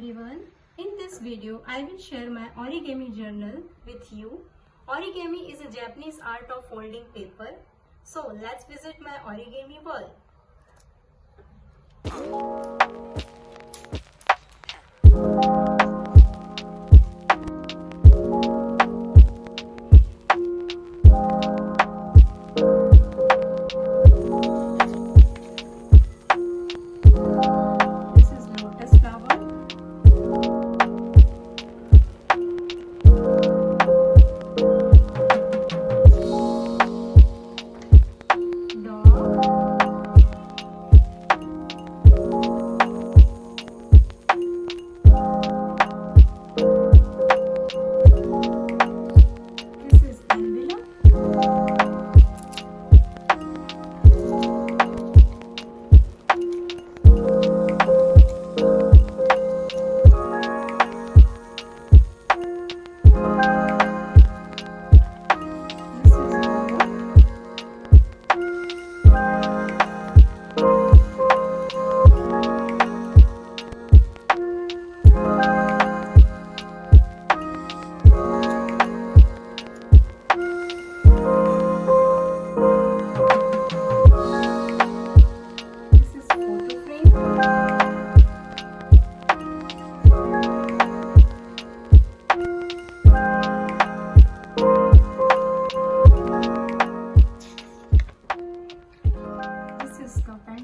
everyone. In this video, I will share my origami journal with you. Origami is a Japanese art of folding paper. So let's visit my origami world.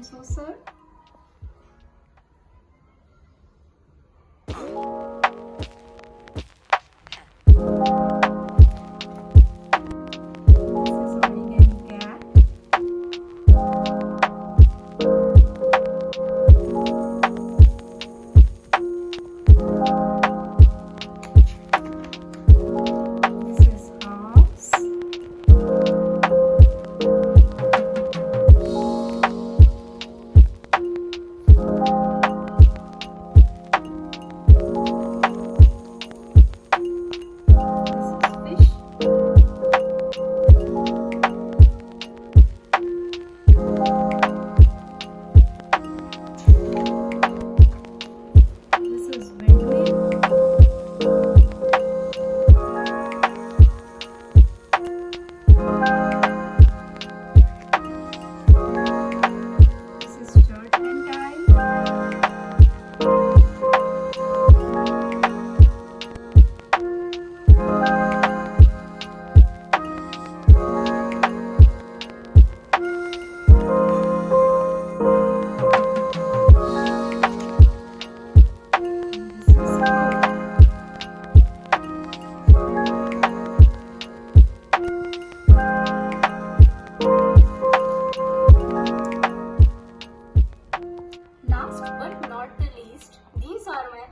Saucer.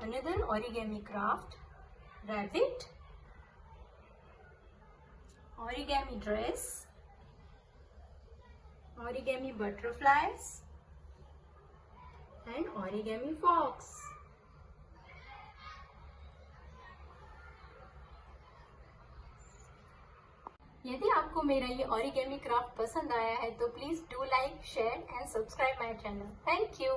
Another origami craft, rabbit, origami dress, origami butterflies, and origami fox. यदि आपको मेरा ये origami craft पसंद आया है तो please do like, share and subscribe my channel. Thank you.